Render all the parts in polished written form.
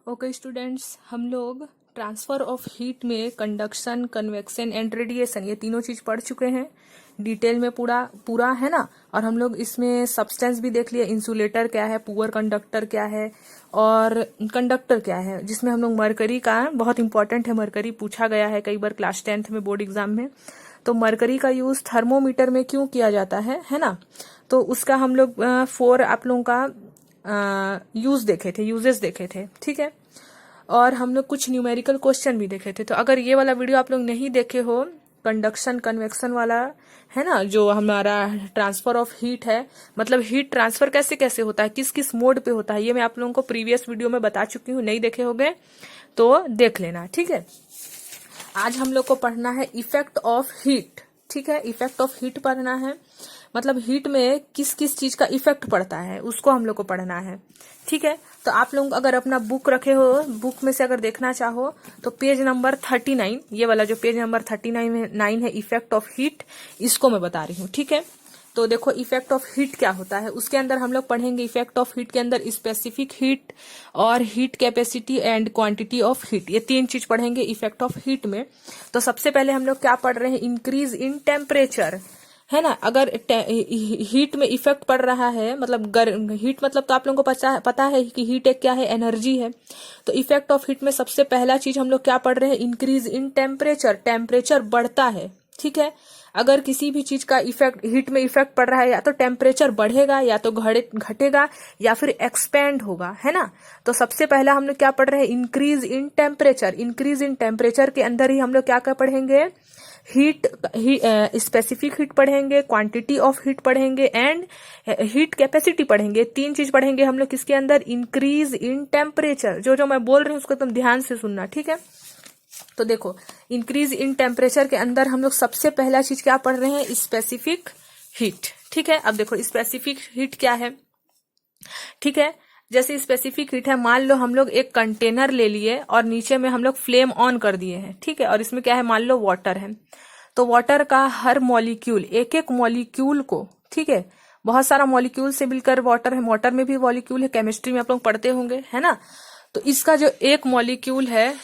Okay students, हम लोग transfer of heat में कंडक्शन, कन्वेक्शन एंड रेडिएशन ये तीनों चीज पढ़ चुके हैं डिटेल में पूरा है ना। और हम लोग इसमें सब्सटेंस भी देख लिए, इंसुलेटर क्या है, पुअर कंडक्टर क्या है और कंडक्टर क्या है, जिसमें हम लोग मरकरी का बहुत इंपॉर्टेंट है। मरकरी पूछा गया है कई बार क्लास 10th में बोर्ड एग्जाम में। तो मरकरी का यूज थर्मोमीटर में क्यों किया जाता है ना। तो उसका हम लोग 4 आप लोगों का यूजेस देखे थे, ठीक है। और हम लोग कुछ न्यूमेरिकल क्वेश्चन भी देखे थे। तो अगर ये वाला वीडियो आप लोग नहीं देखे हो, कंडक्शन कन्वेक्शन वाला है ना, जो हमारा ट्रांसफर ऑफ हीट है, मतलब हीट ट्रांसफर कैसे कैसे होता है, किस किस मोड पे होता है, ये मैं आप लोगों को प्रीवियस वीडियो में बता चुकी हूँ। नहीं देखे होंगे तो देख लेना, ठीक है। आज हम लोग को पढ़ना है इफेक्ट ऑफ हीट, ठीक है। इफेक्ट ऑफ हीट पढ़ना है, मतलब हीट में किस किस चीज का इफेक्ट पड़ता है उसको हम लोग को पढ़ना है, ठीक है। तो आप लोग अगर अपना बुक रखे हो, बुक में से अगर देखना चाहो तो पेज नंबर 39, ये वाला जो पेज नंबर 39 है इफेक्ट ऑफ हीट, इसको मैं बता रही हूँ, ठीक है। तो देखो इफेक्ट ऑफ हीट क्या होता है, उसके अंदर हम लोग पढ़ेंगे इफेक्ट ऑफ हीट के अंदर स्पेसिफिक हीट और heat capacity and quantity of heat, ये 3 चीज पढ़ेंगे इफेक्ट ऑफ हीट में। तो सबसे पहले हम लोग क्या पढ़ रहे हैं, इंक्रीज इन टेम्परेचर, है ना। अगर हीट में इफेक्ट पड़ रहा है, मतलब हीट मतलब तो आप लोगों को पता है कि हीट एक क्या है, एनर्जी है। तो इफेक्ट ऑफ हीट में सबसे पहला चीज हम लोग क्या पढ़ रहे हैं, इंक्रीज इन टेम्परेचर, टेम्परेचर बढ़ता है, ठीक है। अगर किसी भी चीज का इफेक्ट हीट में इफेक्ट पड़ रहा है, या तो टेम्परेचर बढ़ेगा या तो घटेगा या फिर एक्सपेंड होगा, है ना। तो सबसे पहला हम लोग क्या पढ़ रहे हैं, increase in temperature. Increase in temperature के अंदर ही हम लोग क्या क्या पढ़ेंगे, हीट स्पेसिफिक हीट पढ़ेंगे, क्वांटिटी ऑफ हीट पढ़ेंगे एंड हीट कैपेसिटी पढ़ेंगे। 3 चीज पढ़ेंगे हम लोग किसके अंदर, इंक्रीज इन टेम्परेचर। जो मैं बोल रही हूँ उसको तुम ध्यान से सुनना, ठीक है। तो देखो इंक्रीज इन टेम्परेचर के अंदर हम लोग सबसे पहला चीज क्या पढ़ रहे हैं, स्पेसिफिक हीट, ठीक है। अब देखो स्पेसिफिक हीट क्या है, ठीक है। जैसे स्पेसिफिक हीट है, मान लो हम लोग एक कंटेनर ले लिए और नीचे में हम लोग फ्लेम ऑन कर दिए हैं, ठीक है। और इसमें क्या है, मान लो वाटर है। तो वाटर का हर मॉलिक्यूल, एक एक मॉलिक्यूल को, ठीक है, बहुत सारा मॉलिक्यूल से मिलकर वाटर है। वाटर में भी मॉलिक्यूल है, केमिस्ट्री में आप लोग पढ़ते होंगे, है ना। तो इसका जो एक मॉलिक्यूल है,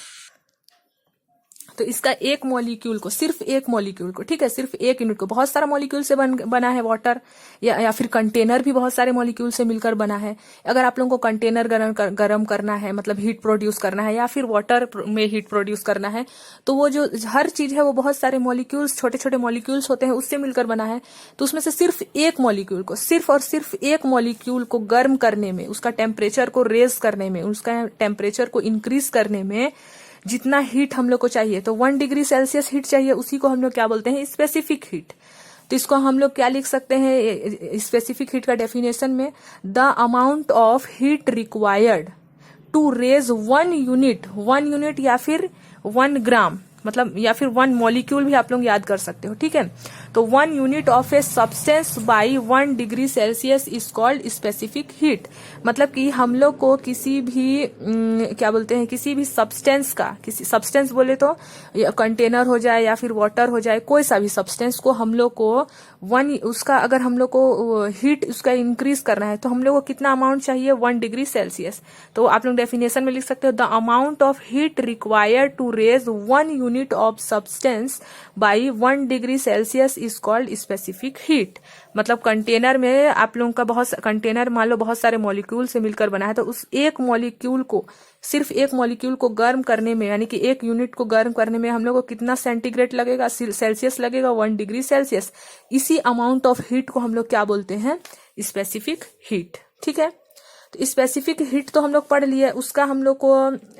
तो इसका एक मॉलिक्यूल को, सिर्फ एक मॉलिक्यूल को, ठीक है, सिर्फ एक यूनिट को, बहुत सारा मॉलिक्यूल से बना है वाटर, या फिर कंटेनर भी बहुत सारे मॉलिक्यूल से मिलकर बना है। अगर आप लोगों को कंटेनर गरम करना है, मतलब हीट प्रोड्यूस करना है, या फिर वाटर में हीट प्रोड्यूस करना है, तो वो जो हर चीज है वो बहुत सारे मॉलिक्यूल्स, छोटे छोटे मॉलिक्यूल्स होते हैं, उससे मिलकर बना है। तो उसमें से सिर्फ एक मॉलिक्यूल को, सिर्फ और सिर्फ एक मॉलिक्यूल को गर्म करने में, उसका टेम्परेचर को रेज करने में, उसका टेम्परेचर को इंक्रीज करने में जितना हीट हम लोग को चाहिए, तो 1 डिग्री सेल्सियस हीट चाहिए, उसी को हम लोग क्या बोलते हैं, स्पेसिफिक हीट। तो इसको हम लोग क्या लिख सकते हैं स्पेसिफिक हीट का डेफिनेशन में, the amount of heat required to raise 1 unit या फिर 1 ग्राम, मतलब या फिर 1 मॉलिक्यूल भी आप लोग याद कर सकते हो, ठीक है। तो 1 unit of a substance by 1 degree Celsius is called specific heat. मतलब कि हम लोग को किसी भी क्या बोलते हैं, किसी भी सब्सटेंस का, किसी सब्सटेंस बोले तो कंटेनर हो जाए या फिर वाटर हो जाए, कोई सा भी सब्सटेंस को हम लोग को उसका अगर हम लोग को हीट उसका इंक्रीज करना है, तो हम लोग को कितना अमाउंट चाहिए, 1 डिग्री सेल्सियस। तो आप लोग डेफिनेशन में लिख सकते हो, the amount of heat required to raise 1 unit of substance by 1 degree Celsius is called specific heat. मतलब कंटेनर में आप लोगों का कंटेनर मान लो बहुत सारे मॉलिक्यूल से मिलकर बना है, तो उस एक मॉलिक्यूल को, सिर्फ एक मॉलिक्यूल को गर्म करने में, यानी कि एक यूनिट को गर्म करने में हम लोग को कितना सेंटीग्रेड लगेगा, सेल्सियस लगेगा, 1 डिग्री सेल्सियस। इसी अमाउंट ऑफ हीट को हम लोग क्या बोलते हैं, स्पेसिफिक हीट, ठीक है। तो स्पेसिफिक हीट तो हम लोग पढ़ लिए, उसका हम लोग को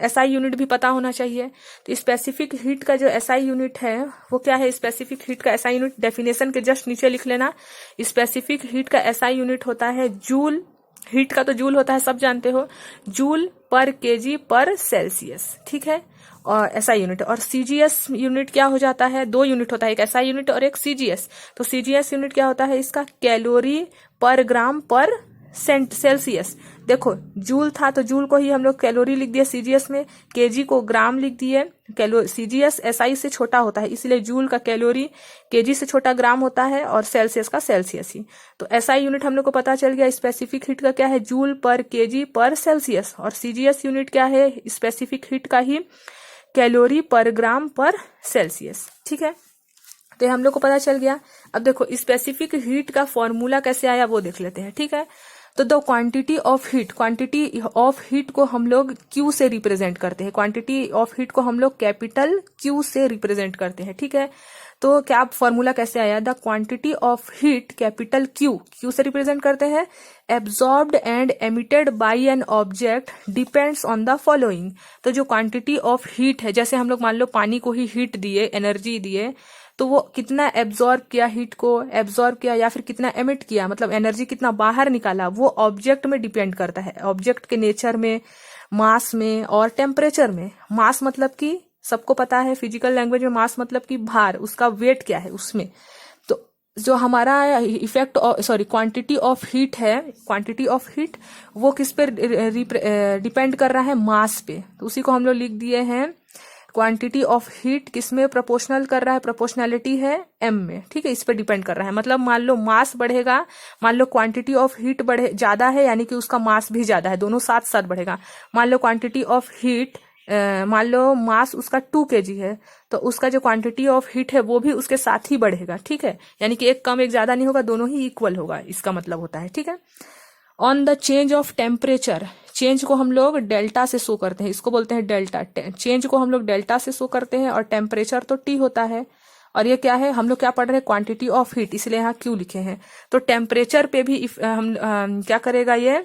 एसआई यूनिट भी पता होना चाहिए। तो स्पेसिफिक हीट का जो एसआई यूनिट है वो क्या है, स्पेसिफिक हीट का एसआई यूनिट डेफिनेशन के जस्ट नीचे लिख लेना। स्पेसिफिक हीट का एसआई यूनिट होता है जूल, हीट का तो जूल होता है, सब जानते हो, जूल पर केजी पर सेल्सियस, ठीक है। और एसआई यूनिट, और सीजीएस यूनिट क्या हो जाता है, 2 यूनिट होता है, एक एसआई यूनिट और एक सीजीएस। तो सीजीएस यूनिट क्या होता है इसका, कैलोरी पर ग्राम पर सेल्सियस। देखो जूल था तो जूल को ही हम लोग कैलोरी लिख दिए सीजीएस में, केजी को ग्राम लिख दिए, सीजीएस एसआई से छोटा होता है इसलिए जूल का कैलोरी केजी से छोटा ग्राम होता है, और सेल्सियस का सेल्सियस ही। तो एसआई यूनिट हम लोग को पता चल गया, स्पेसिफिक हीट का क्या है, जूल पर केजी पर सेल्सियस, और सीजीएस यूनिट क्या है, स्पेसिफिक हीट का ही कैलोरी पर ग्राम पर सेल्सियस। ठीक है, तो हम लोग को पता चल गया। अब देखो स्पेसिफिक हीट का फॉर्मूला कैसे आया वो देख लेते हैं। ठीक है, तो द क्वांटिटी ऑफ हीट को हम लोग क्यू से रिप्रेजेंट करते हैं, क्वांटिटी ऑफ हीट को हम लोग कैपिटल क्यू से रिप्रेजेंट करते हैं। ठीक है, तो क्या फॉर्मूला कैसे आया, the quantity of heat capital Q से रिप्रेजेंट करते हैं, absorbed and emitted by an object depends on the following. तो जो क्वांटिटी ऑफ हीट है, जैसे हम लोग मान लो पानी को ही हीट दिए, एनर्जी दिए, तो वो कितना एब्जॉर्ब किया, हीट को एब्जॉर्ब किया या फिर कितना एमिट किया, मतलब एनर्जी कितना बाहर निकाला, वो ऑब्जेक्ट में डिपेंड करता है, ऑब्जेक्ट के नेचर में, मास में और टेम्परेचर में। मास मतलब कि सबको पता है फिजिकल लैंग्वेज में, मास मतलब कि भार, उसका वेट क्या है उसमें। तो जो हमारा इफेक्ट क्वांटिटी ऑफ हीट है, क्वांटिटी ऑफ हीट वो किस पे डिपेंड कर रहा है, मास पे। तो उसी को हम लोग लिख दिए हैं, क्वांटिटी ऑफ हीट किस में प्रोपोर्शनल कर रहा है, प्रोपोर्शनैलिटी है एम में। ठीक है, इस पे डिपेंड कर रहा है, मतलब मान लो मास बढ़ेगा, मान लो क्वांटिटी ऑफ हीट ज्यादा है यानी कि उसका मास भी ज्यादा है, दोनों साथ साथ बढ़ेगा। मान लो क्वांटिटी ऑफ हीट मान लो मास उसका 2 kg है, तो उसका जो क्वांटिटी ऑफ हीट है वो भी उसके साथ ही बढ़ेगा। ठीक है, यानी कि एक कम एक ज्यादा नहीं होगा, दोनों ही इक्वल होगा, इसका मतलब होता है। ठीक है, on the change of temperature, change को हम लोग डेल्टा से शो करते हैं, इसको बोलते हैं डेल्टा। चेंज को हम लोग डेल्टा से शो करते हैं, और टेम्परेचर तो टी होता है। और ये क्या है, हम लोग क्या पढ़ रहे हैं, क्वांटिटी ऑफ हीट, इसलिए यहाँ क्यू लिखे हैं। तो टेम्परेचर पे भी हम क्या करेगा, ये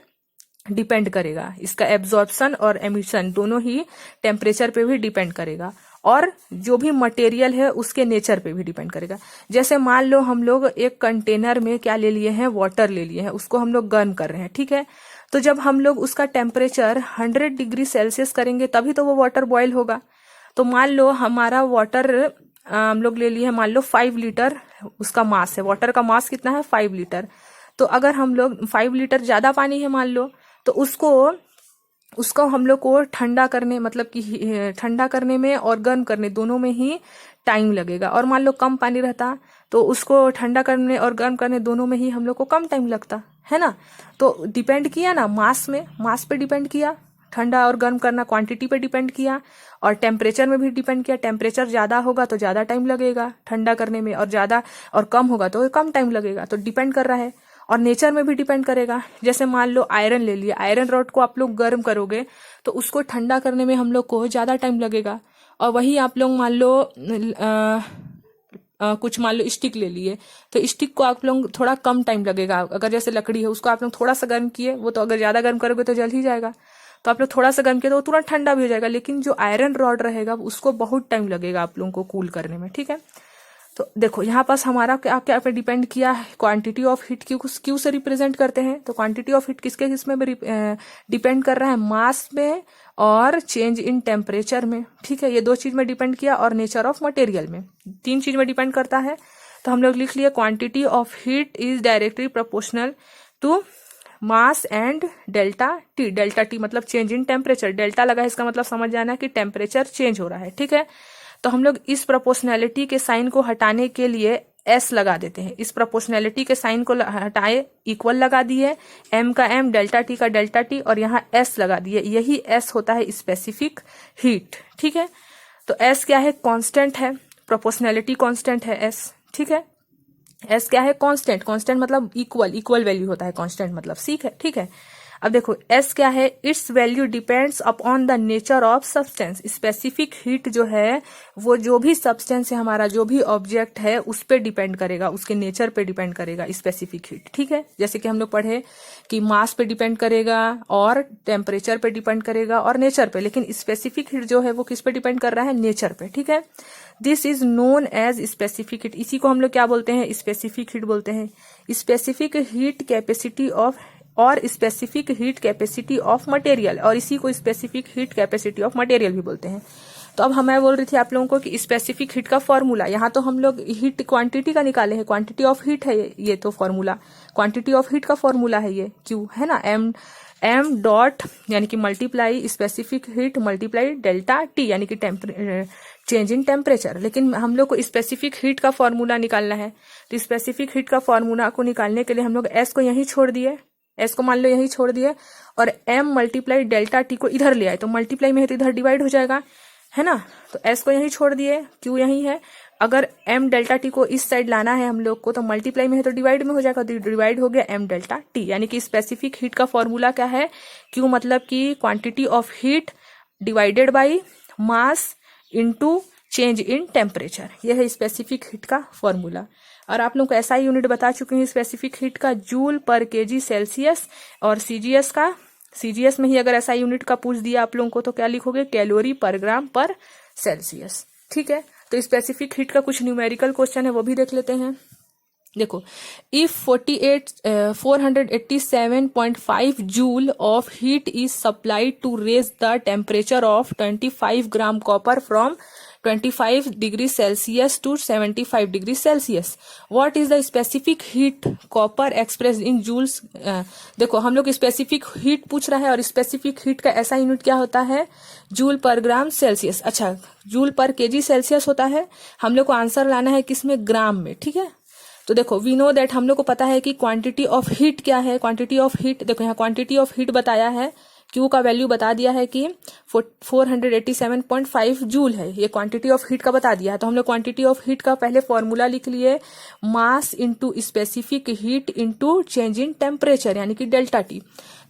डिपेंड करेगा, इसका एब्जॉर्प्शन और एमिशन दोनों ही टेम्परेचर पे भी डिपेंड करेगा, और जो भी मटेरियल है उसके नेचर पे भी डिपेंड करेगा। जैसे मान लो हम लोग एक कंटेनर में क्या ले लिए हैं, वाटर ले लिए हैं, उसको हम लोग गर्म कर रहे हैं। ठीक है, तो जब हम लोग उसका टेम्परेचर 100 डिग्री सेल्सियस करेंगे तभी तो वो वाटर बॉयल होगा। तो मान लो हमारा वाटर हम लोग ले लिए, मान लो 5 लीटर उसका मास है, वाटर का मास कितना है, 5 लीटर। तो अगर हम लोग 5 लीटर ज्यादा पानी है मान लो, तो उसको हम लोग को ठंडा करने, मतलब कि ठंडा करने में और गर्म करने दोनों में ही टाइम लगेगा। और मान लो कम पानी रहता तो उसको ठंडा करने और गर्म करने दोनों में ही हम लोग को कम टाइम लगता है ना। तो डिपेंड किया ना मास में, मास पे डिपेंड किया, ठंडा और गर्म करना क्वांटिटी पे डिपेंड किया, और टेम्परेचर में भी डिपेंड किया। टेम्परेचर ज्यादा होगा तो ज्यादा टाइम लगेगा ठंडा करने में, और ज्यादा और कम होगा तो कम टाइम लगेगा। तो डिपेंड कर रहा है, और नेचर में भी डिपेंड करेगा। जैसे मान लो आयरन ले लिया, आयरन रॉड को आप लोग गर्म करोगे तो उसको ठंडा करने में हम लोग को ज्यादा टाइम लगेगा। और वही आप लोग मान लो कुछ मान लो स्टिक ले लिए, तो स्टिक को आप लोग थोड़ा कम टाइम लगेगा। अगर जैसे लकड़ी है उसको आप लोग थोड़ा सा गर्म किए, वो तो अगर ज्यादा गर्म करोगे तो जल ही जाएगा। तो आप लोग थोड़ा सा गर्म किए तो वो तुरंत ठंडा भी हो जाएगा। लेकिन जो आयरन रॉड रहेगा उसको बहुत टाइम लगेगा आप लोगों को कूल करने में। ठीक है, तो देखो यहाँ पास हमारा क्या क्या पे डिपेंड किया है, क्वांटिटी ऑफ हीट क्यू से रिप्रेजेंट करते हैं। तो क्वांटिटी ऑफ हीट किसके किसमें डिपेंड कर रहा है, मास में और चेंज इन टेम्परेचर में। ठीक है, ये 2 चीज में डिपेंड किया, और नेचर ऑफ मटेरियल में 3 चीज में डिपेंड करता है। तो हम लोग लिख लिए quantity of heat is directly proportional to mass and delta T. Delta T मतलब चेंज इन टेम्परेचर, डेल्टा लगा है इसका मतलब समझ जाना कि टेम्परेचर चेंज हो रहा है। ठीक है, तो हम लोग इस प्रोपोर्शनैलिटी के साइन को हटाने के लिए एस लगा देते हैं। इस प्रोपोर्शनैलिटी के साइन को हटाए, इक्वल लगा दिए, एम का एम, डेल्टा टी का डेल्टा टी, और यहाँ एस लगा दिए। यही एस होता है स्पेसिफिक हीट। ठीक है, तो एस क्या है, कांस्टेंट है, प्रोपोर्शनैलिटी कांस्टेंट है एस। ठीक है, एस क्या है, कांस्टेंट। कांस्टेंट मतलब इक्वल वैल्यू होता है, कांस्टेंट मतलब सीख है। ठीक है, अब देखो एस क्या है, it's value depends upon the nature of substance. Specific heat जो है वो जो भी सब्सटेंस है हमारा, जो भी ऑब्जेक्ट है उस पे डिपेंड करेगा, उसके नेचर पे डिपेंड करेगा स्पेसिफिक हीट। ठीक है, जैसे कि हम लोग पढ़े कि मास पे डिपेंड करेगा और टेम्परेचर पे डिपेंड करेगा और नेचर पे, लेकिन स्पेसिफिक हीट जो है वो किस पे डिपेंड कर रहा है, नेचर पे। ठीक है, this is known as specific heat. इसी को हम लोग क्या बोलते हैं, स्पेसिफिक हीट बोलते हैं। स्पेसिफिक हीट कैपेसिटी ऑफ और specific heat capacity of material, और इसी को specific heat capacity of material भी बोलते हैं। तो अब मैं बोल रही थी आप लोगों को कि स्पेसिफिक हीट का फॉर्मूला, यहाँ तो हम लोग हीट क्वांटिटी का निकाले हैं, क्वांटिटी ऑफ हीट है ये तो फॉर्मूला। क्वांटिटी ऑफ हीट का फॉर्मूला है ये Q, है ना, m डॉट यानी कि multiply specific heat multiply delta T यानी कि चेंज इन टेम्परेचर। लेकिन हम लोग को स्पेसिफिक हीट का फॉर्मूला निकालना है, तो स्पेसिफिक हीट का फॉर्मूला को निकालने के लिए हम लोग S को यहीं छोड़ दिए, S को मान लो यहीं छोड़ दिए, और m मल्टीप्लाई डेल्टा T को इधर ले आए, तो मल्टीप्लाई में है तो इधर डिवाइड हो जाएगा, है ना। तो S को यहीं छोड़ दिए, Q यहीं है। अगर m डेल्टा T को इस साइड लाना है हम लोग को, तो मल्टीप्लाई में है तो डिवाइड में हो जाएगा, तो डिवाइड हो गया m डेल्टा T। यानी कि स्पेसिफिक हीट का फॉर्मूला क्या है, Q मतलब कि quantity of heat divided by mass into change in temperature, यह है स्पेसिफिक हीट का फॉर्मूला। और आप लोग को ऐसा यूनिट बता चुके हैं स्पेसिफिक हीट का, जूल पर केजी सेल्सियस, और सीजीएस का, सीजीएस में ही अगर ऐसा यूनिट का पूछ दिया आप लोगों को तो क्या लिखोगे, कैलोरी पर ग्राम पर सेल्सियस। ठीक है, तो स्पेसिफिक हीट का कुछ न्यूमेरिकल क्वेश्चन है वो भी देख लेते हैं। देखो, if 487.5 joule of heat is supplied to raise the temperature of 25 gram copper from 25 degree Celsius to 75 degree Celsius, what is the specific heat copper express in joules. देखो हम लोग स्पेसिफिक हीट पूछ रहा है, और स्पेसिफिक हीट का ऐसा unit क्या होता है, जूल पर ग्राम सेल्सियस। अच्छा, जूल पर केजी सेल्सियस होता है, हम लोग को आंसर लाना है किसमें, ग्राम में। ठीक है, तो देखो वी नो दैट, हम लोग को पता है कि क्वांटिटी ऑफ हीट क्या है, क्वांटिटी ऑफ हीट, देखो यहाँ क्वांटिटी ऑफ हीट बताया है, Q का वैल्यू बता दिया है कि 487.5 जूल है, ये क्वांटिटी ऑफ हीट का बता दिया है। तो हम लोग क्वांटिटी ऑफ हीट का पहले फॉर्मूला लिख लिए, mass into specific heat into change in temperature यानी कि डेल्टा T।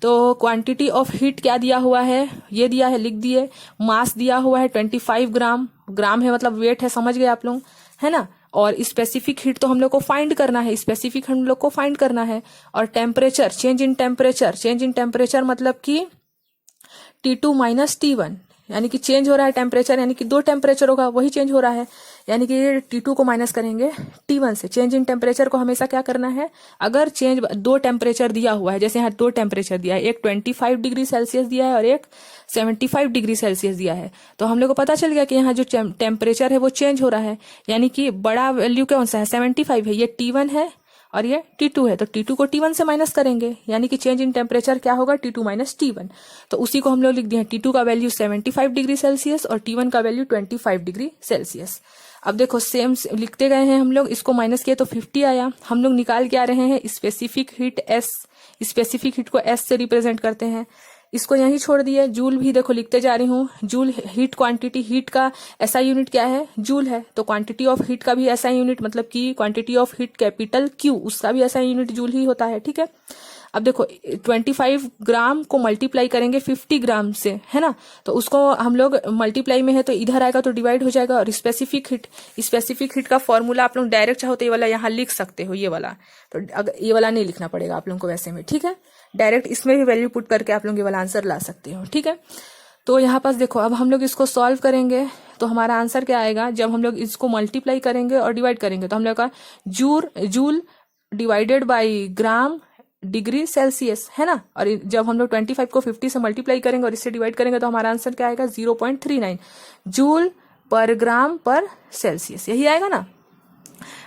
तो क्वांटिटी ऑफ हीट क्या दिया हुआ है, ये दिया है, लिख दिए। मास दिया हुआ है 25 ग्राम, ग्राम है मतलब वेट है, समझ गए आप लोग, है ना। और स्पेसिफिक हीट तो हम लोग को फाइंड करना है, स्पेसिफिक हम लोग को फाइंड करना है। और temperature, change in temperature, change in temperature मतलब कि T2 माइनस T1, यानी कि चेंज हो रहा है टेम्परेचर, यानी कि दो टेम्परेचर होगा वही चेंज हो रहा है, यानी कि T2 को माइनस करेंगे T1 से। चेंज इन टेम्परेचर को हमेशा क्या करना है, अगर चेंज दो टेम्परेचर दिया हुआ है, जैसे यहाँ दो टेम्परेचर दिया है, एक 25 डिग्री सेल्सियस दिया है और एक 75 डिग्री सेल्सियस दिया है, तो हम लोग को पता चल गया कि यहाँ जो टेम्परेचर है वो चेंज हो रहा है, यानी कि बड़ा वैल्यू कौन सा है, 75 है, ये T1 है और ये T2 है, तो T2 को T1 से माइनस करेंगे, यानी कि चेंज इन टेम्परेचर क्या होगा, T2 माइनस T1। तो उसी को हम लोग लिख दिए हैं, T2 का वैल्यू 75 डिग्री सेल्सियस और T1 का वैल्यू 25 डिग्री सेल्सियस। अब देखो सेम लिखते गए हैं हम लोग, इसको माइनस किए तो 50 आया। हम लोग निकाल के आ रहे हैं specific heat S, specific heat को S से रिप्रेजेंट करते हैं, इसको यहीं छोड़ दिए। जूल भी देखो लिखते जा रही हूँ, जूल हीट क्वांटिटी, हीट का ऐसा यूनिट क्या है, जूल है, तो क्वांटिटी ऑफ हीट का भी ऐसा यूनिट, मतलब कि quantity of heat capital Q, उसका भी ऐसा यूनिट जूल ही होता है। ठीक है, अब देखो 25 ग्राम को मल्टीप्लाई करेंगे 50 ग्राम से, है ना, तो उसको हम लोग मल्टीप्लाई में है तो इधर आएगा तो डिवाइड हो जाएगा। और स्पेसिफिक हीट का फॉर्मूला आप लोग डायरेक्ट चाहो तो ये वाला यहाँ लिख सकते हो, ये वाला, तो अगर ये वाला नहीं लिखना पड़ेगा आप लोगों को वैसे में। ठीक है, डायरेक्ट इसमें भी वैल्यू पुट करके आप लोग ये वाला आंसर ला सकते हो। ठीक है, तो यहाँ पास देखो, अब हम लोग इसको सॉल्व करेंगे तो हमारा आंसर क्या आएगा, जब हम लोग इसको मल्टीप्लाई करेंगे और डिवाइड करेंगे तो हम लोग का joule divided by gram degree Celsius, है ना। और जब हम लोग 25 को 50 से मल्टीप्लाई करेंगे और इससे डिवाइड करेंगे तो हमारा आंसर क्या आएगा, 0.39 जूल पर ग्राम पर सेल्सियस, यही आएगा ना।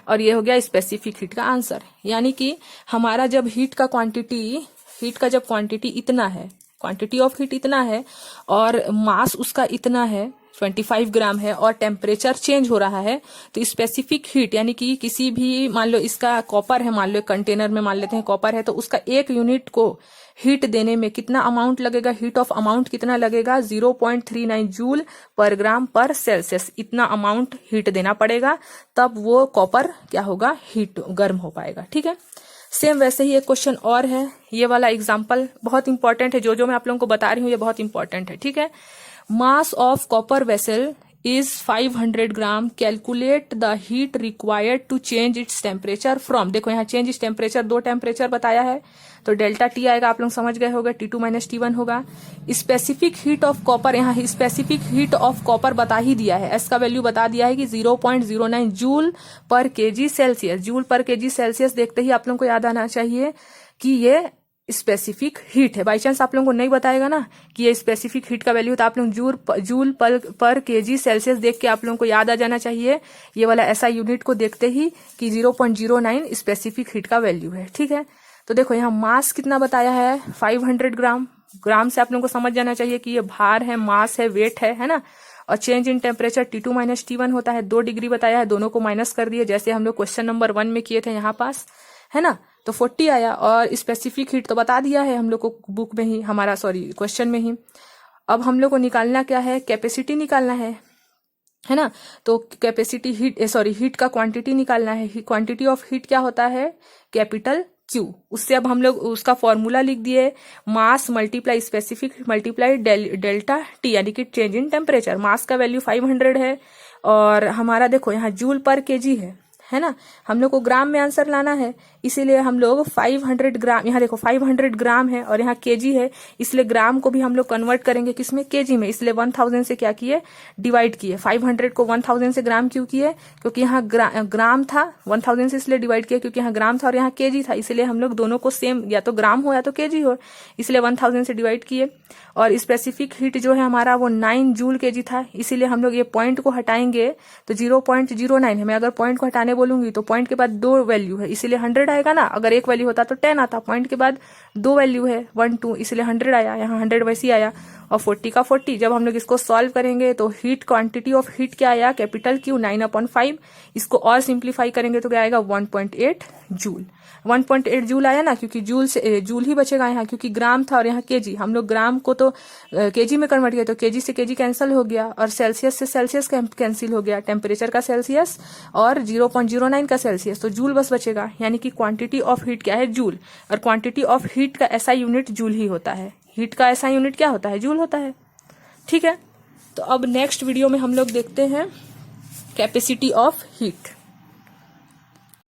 और ये हो गया स्पेसिफिक हीट का आंसर, यानी कि हमारा जब हीट का क्वांटिटी इतना है, क्वांटिटी ऑफ हीट इतना है और मास उसका इतना है 25 ग्राम है और टेम्परेचर चेंज हो रहा है, तो स्पेसिफिक हीट यानी कि किसी भी, मान लो इसका कॉपर है, मान लो कंटेनर में मान लेते हैं कॉपर है, तो उसका एक यूनिट को हीट देने में कितना अमाउंट लगेगा, हीट ऑफ अमाउंट कितना लगेगा, 0.39 जूल पर ग्राम पर सेल्सियस, इतना अमाउंट हीट देना पड़ेगा, तब वो कॉपर क्या होगा, हीट गर्म हो पाएगा। ठीक है, सेम वैसे ही एक क्वेश्चन और है, ये वाला एग्जाम्पल बहुत इंपॉर्टेंट है, जो मैं आप लोगों को बता रही हूँ ये बहुत इंपॉर्टेंट है। ठीक है, mass of copper vessel is 500 gram, calculate the heat required to change its temperature from, देखो यहाँ चेंज इट्स टेम्परेचर, दो टेम्परेचर बताया है, तो डेल्टा T आएगा, आप लोग समझ गए होगा, T2 माइनस T1 होगा। स्पेसिफिक हीट ऑफ कॉपर, यहाँ स्पेसिफिक हीट ऑफ कॉपर बता ही दिया है, S का वैल्यू बता दिया है कि 0.09 जूल पर केजी सेल्सियस, जूल पर केजी सेल्सियस देखते ही आप लोगों को याद आना चाहिए कि ये स्पेसिफिक हीट है। बाई चांस आप लोगों को नहीं बताएगा ना कि ये स्पेसिफिक हीट का वैल्यू, तो आप लोग जूल पर केजी सेल्सियस देख के आप लोगों को याद आ जाना चाहिए ये वाला ऐसा यूनिट को देखते ही कि 0.09 स्पेसिफिक हीट का वैल्यू है। ठीक है, तो देखो यहाँ मास कितना बताया है 500 ग्राम। ग्राम से आप लोगों को समझ जाना चाहिए कि ये भार है, मास है, वेट है ना। और change in temperature T2 minus T1 होता है, 2 डिग्री बताया है, दोनों को माइनस कर दिए जैसे हम लोग क्वेश्चन नंबर 1 में किए थे यहाँ पास, है ना। तो 40 आया। और स्पेसिफिक हीट तो बता दिया है हम लोग को बुक में ही, हमारा सॉरी क्वेश्चन में ही। अब हम लोग को निकालना क्या है, कैपेसिटी निकालना है ना। तो कैपेसिटी हीट का क्वांटिटी निकालना है। क्वांटिटी ऑफ हीट क्या होता है, कैपिटल Q। उससे अब हम लोग उसका फॉर्मूला लिख दिए, मास multiply specific multiply delta T, यानी कि चेंज इन टेम्परेचर। मास का वैल्यू 500 है और हमारा देखो यहाँ जूल पर केजी है ना। हम लोग को ग्राम में आंसर लाना है, इसीलिए हम लोग 500 ग्राम, यहाँ देखो 500 ग्राम है और यहाँ केजी है, इसलिए ग्राम को भी हम लोग कन्वर्ट करेंगे किसमें, केजी में। इसलिए 1000 से क्या किए, डिवाइड किए। 500 को 1000 से ग्राम क्यों किए, क्योंकि यहाँ ग्राम था, 1000 से इसलिए डिवाइड किया क्योंकि यहाँ ग्राम था और यहाँ केजी था, इसलिए हम लोग दोनों को सेम, या तो ग्राम हो या तो केजी हो, इसलिए 1000 से डिवाइड किए। और स्पेसिफिक हीट जो है हमारा वो 9 जूल केजी था, इसीलिए हम लोग ये पॉइंट को हटाएंगे तो 0.09 है। मैं अगर पॉइंट को हटाने बोलूंगी तो पॉइंट के बाद 2 वैल्यू है, इसीलिए 100 आएगा ना। अगर एक वैल्यू होता तो 10 आता, पॉइंट के बाद 2 वैल्यू है 1 2, इसलिए 100 आया। यहाँ 100 वैसे ही आया। और 40 का 40, जब हम लोग इसको सॉल्व करेंगे तो हीट क्वांटिटी ऑफ हीट क्या आया, कैपिटल Q 9/5। इसको और सिंप्लीफाई करेंगे तो क्या आएगा, 1.8 जूल। 1.8 जूल आया ना, क्योंकि जूल से जूल ही बचेगा यहाँ, क्योंकि ग्राम था और यहाँ केजी। हम लोग ग्राम को तो केजी में कन्वर्ट किया, तो केजी से केजी कैंसिल हो गया और सेल्सियस से सेल्सियस कैंसिल हो गया, टेम्परेचर का सेल्सियस और 0.09 का सेल्सियस, तो जूल बस बचेगा। यानी कि क्वांटिटी ऑफ हीट क्या है, जूल। और क्वांटिटी ऑफ हीट का ऐसा यूनिट जूल ही होता है। हीट का ऐसा यूनिट क्या होता है, जूल होता है। ठीक है, तो अब नेक्स्ट वीडियो में हम लोग देखते हैं कैपेसिटी ऑफ हीट।